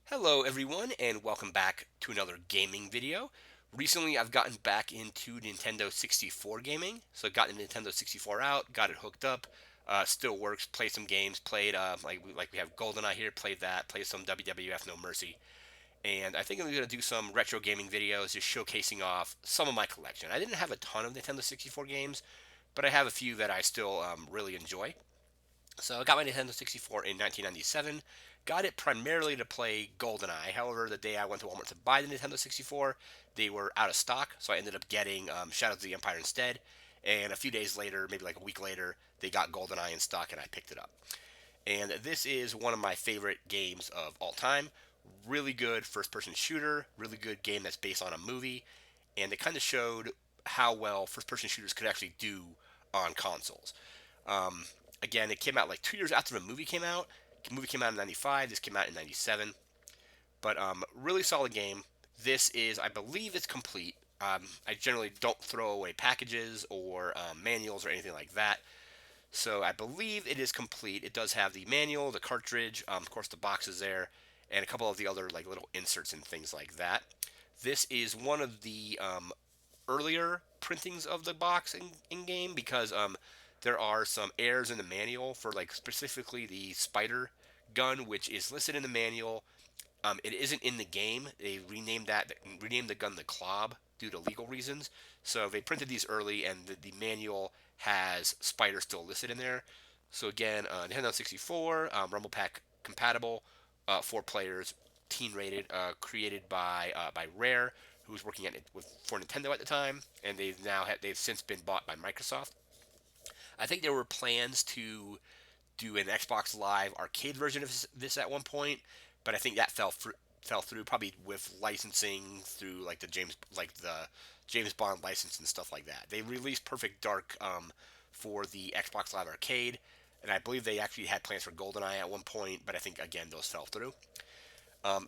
Hello everyone and welcome back to another gaming video. Recently I've gotten back into Nintendo 64 gaming. So I got the Nintendo 64 out, got it hooked up, still works, played some games, played like we have Goldeneye here, played that, played some WWF No Mercy. And I think I'm going to do some retro gaming videos just showcasing off some of my collection. I didn't have a ton of Nintendo 64 games, but I have a few that I still really enjoy. So I got my Nintendo 64 in 1997. Got it primarily to play GoldenEye. However, the day I went to Walmart to buy the Nintendo 64, they were out of stock, so I ended up getting Shadows of the Empire instead. And a few days later, maybe like a week later, they got GoldenEye in stock, and I picked it up. And this is one of my favorite games of all time. Really good first-person shooter. Really good game that's based on a movie, and it kind of showed how well first-person shooters could actually do on consoles. Um, Again, it came out like 2 years after the movie came out. The movie came out in '95. This came out in '97. But really solid game. This is, I believe, it's complete. I generally don't throw away packages or manuals or anything like that. So I believe it is complete. It does have the manual, the cartridge, of course the box is there, and a couple of the other like little inserts and things like that. This is one of the earlier printings of the box in game because there are some errors in the manual for like specifically the spider gun, which is listed in the manual. It isn't in the game. They renamed the gun the Klob due to legal reasons. So they printed these early, and the manual has spider still listed in there. So again, Nintendo 64, Rumble Pack compatible, 4 players, teen rated, created by Rare, who was working for Nintendo at the time, and they've since been bought by Microsoft. I think there were plans to do an Xbox Live arcade version of this at one point, but I think that fell through probably with licensing through the James Bond license and stuff like that. They released Perfect Dark for the Xbox Live Arcade, and I believe they actually had plans for GoldenEye at one point, but I think again those fell through.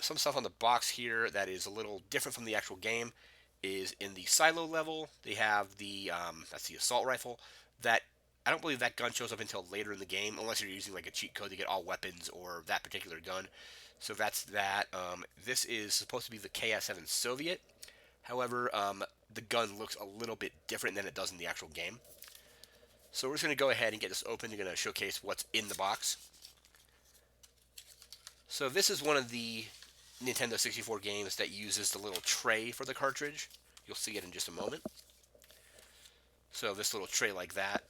Some stuff on the box here that is a little different from the actual game is in the silo level. They have that's the assault rifle. That I don't believe that gun shows up until later in the game, unless you're using like a cheat code to get all weapons or that particular gun. So that's that. This is supposed to be the KS7 Soviet. However, the gun looks a little bit different than it does in the actual game. So we're just going to go ahead and get this open. You're going to showcase what's in the box. So this is one of the Nintendo 64 games that uses the little tray for the cartridge. You'll see it in just a moment. So this little tray like that,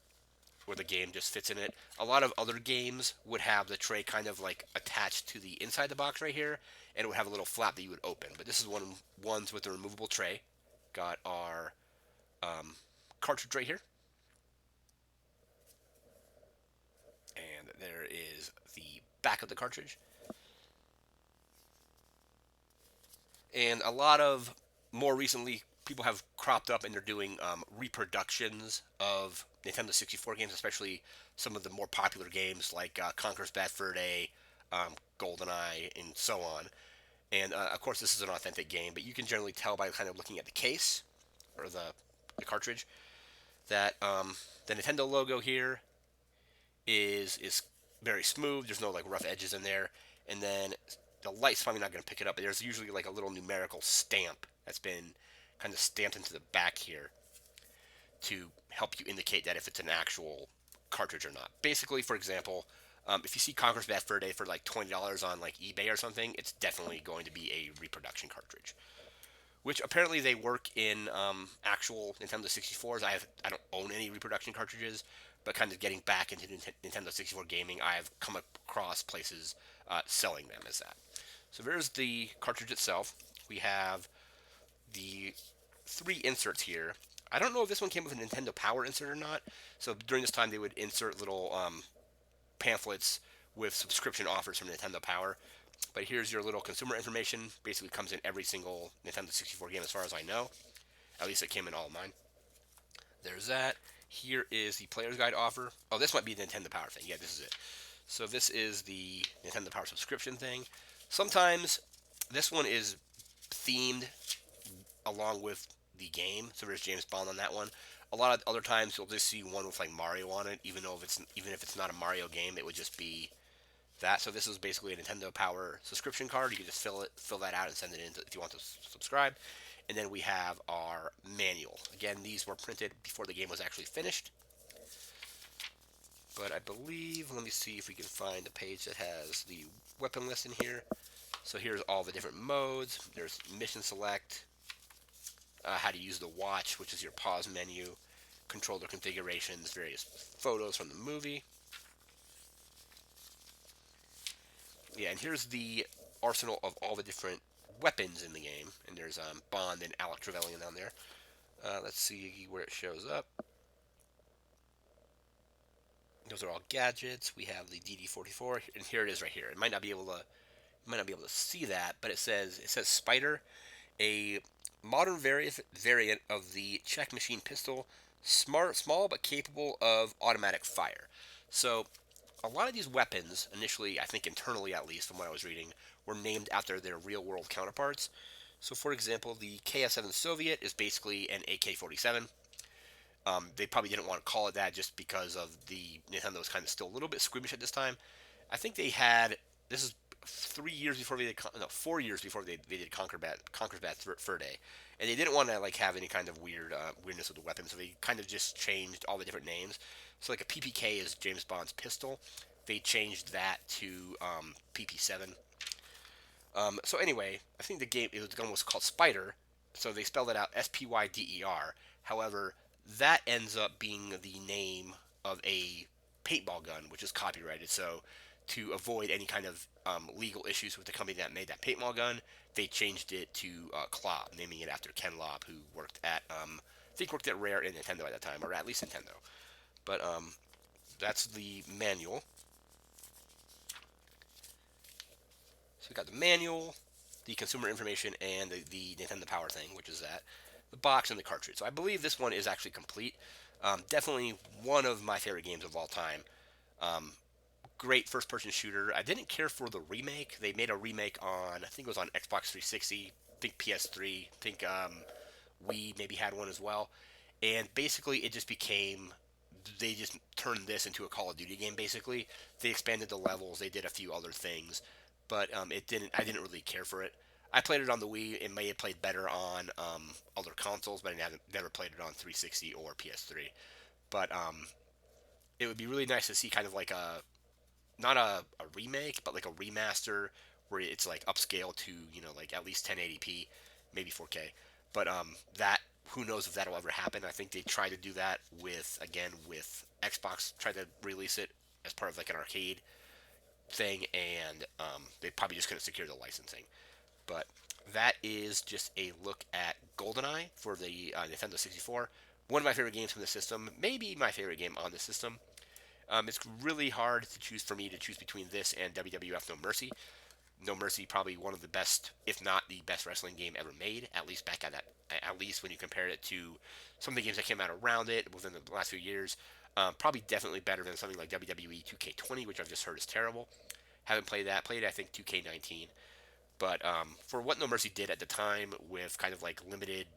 where the game just fits in it. A lot of other games would have the tray kind of like attached to the inside the box right here, and it would have a little flap that you would open. But this is ones with the removable tray. Got our cartridge right here, and there is the back of the cartridge. And a lot of more recently people have cropped up and they're doing reproductions of Nintendo 64 games, especially some of the more popular games like Conker's Bad Fur Day, GoldenEye, and so on. And of course, this is an authentic game, but you can generally tell by kind of looking at the case or the cartridge that the Nintendo logo here is very smooth. There's no like rough edges in there, and then the light's probably not going to pick it up, but there's usually like a little numerical stamp that's been kind of stamped into the back here to help you indicate that if it's an actual cartridge or not. Basically, for example, if you see Conker's Bad Fur Day for like $20 on like eBay or something, it's definitely going to be a reproduction cartridge. Which apparently they work in actual Nintendo 64s. I don't own any reproduction cartridges, but kind of getting back into Nintendo 64 gaming, I've come across places selling them as that. So there's the cartridge itself. We have the 3 inserts here. I don't know if this one came with a Nintendo Power insert or not. So during this time, they would insert little pamphlets with subscription offers from Nintendo Power. But here's your little consumer information. Basically comes in every single Nintendo 64 game as far as I know. At least it came in all of mine. There's that. Here is the player's guide offer. Oh, this might be the Nintendo Power thing. Yeah, this is it. So this is the Nintendo Power subscription thing. Sometimes this one is themed along with the game. So there's James Bond on that one. A lot of other times you'll just see one with like Mario on it, even if it's not a Mario game, it would just be that. So this is basically a Nintendo Power subscription card. You can just fill that out and send it in if you want to subscribe. And then we have our manual. Again, these were printed before the game was actually finished. But I believe, let me see if we can find a page that has the weapon list in here. So here's all the different modes. There's mission select, how to use the watch, which is your pause menu, controller configurations, various photos from the movie. Yeah, and here's the arsenal of all the different weapons in the game. And there's Bond and Alec Trevelyan on there. Let's see where it shows up. Those are all gadgets. We have the DD-44, and here it is right here. It might not be able to see that, but it says Spider, a modern variant of the check machine pistol, small but capable of automatic fire. So a lot of these weapons, initially, I think internally at least, from what I was reading, were named after their real-world counterparts. So, for example, the KS-7 Soviet is basically an AK-47. They probably didn't want to call it that just because of the Nintendo was kind of still a little bit squeamish at this time. I think they had, this is 3 years before they did, no, 4 years before they did Conker's Bad Fur Day, and they didn't want to like have any kind of weirdness with the weapon, so they kind of just changed all the different names. So like a PPK is James Bond's pistol. They changed that to PP7. So anyway, I think the gun was called Spider, so they spelled it out Spyder. However, that ends up being the name of a paintball gun, which is copyrighted. So to avoid any kind of legal issues with the company that made that paintball gun, they changed it to Klopp, naming it after Ken Lobb, who worked at I think worked at Rare and Nintendo at that time, or at least Nintendo. But that's the manual. So we got the manual, the consumer information, and the Nintendo Power thing, which is that, the box, and the cartridge. So I believe this one is actually complete. Definitely one of my favorite games of all time. Um, Great first-person shooter. I didn't care for the remake. They made a remake on, I think it was on Xbox 360, I think PS3, I think Wii maybe had one as well. And basically, it just became, they just turned this into a Call of Duty game. Basically, they expanded the levels. They did a few other things, but it didn't. I didn't really care for it. I played it on the Wii. It may have played better on other consoles, but I never played it on 360 or PS3. But it would be really nice to see kind of like a not a remake, but like a remaster where it's like upscale to like at least 1080p, maybe 4K. But that who knows if that'll ever happen. I think they tried to do that with Xbox, tried to release it as part of like an arcade thing, and they probably just couldn't secure the licensing. But that is just a look at GoldenEye for the Nintendo 64. One of my favorite games from the system, maybe my favorite game on the system. It's really hard to choose for me to choose between this and WWF No Mercy. No Mercy, probably one of the best, if not the best wrestling game ever made. At least back at least when you compare it to some of the games that came out around it within the last few years. Probably definitely better than something like WWE 2K20, which I've just heard is terrible. Haven't played that. Played I think 2K19. But for what No Mercy did at the time, with kind of like limited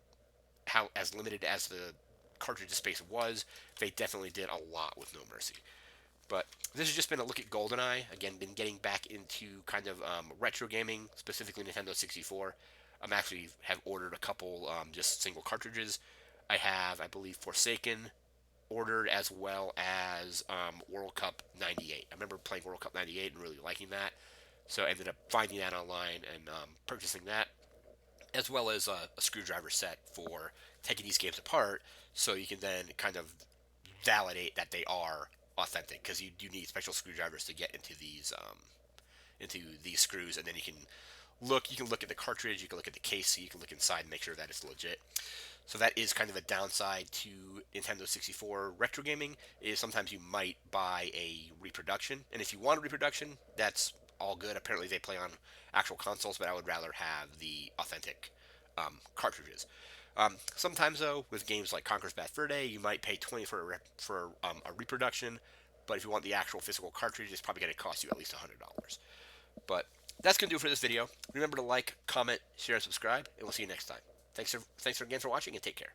as the cartridge space was, they definitely did a lot with No Mercy. But this has just been a look at GoldenEye. Again, been getting back into kind of retro gaming, specifically Nintendo 64. I'm actually have ordered a couple just single cartridges. I have, I believe, Forsaken ordered, as well as World Cup 98. I remember playing World Cup 98 and really liking that. So I ended up finding that online and purchasing that, as well as a screwdriver set for taking these games apart, so you can then kind of validate that they are authentic, because you do need special screwdrivers to get into these screws, and then you can look at the cartridge, you can look at the case, you can look inside and make sure that it's legit. So that is kind of a downside to Nintendo 64 retro gaming, is sometimes you might buy a reproduction, and if you want a reproduction, that's all good. Apparently they play on actual consoles, but I would rather have the authentic cartridges. Sometimes though, with games like Conker's Bad Fur Day, you might pay 20 for a reproduction, but if you want the actual physical cartridge, it's probably going to cost you at least $100. But that's going to do it for this video. Remember to like, comment, share, and subscribe, and we'll see you next time. Thanks again for watching, and take care.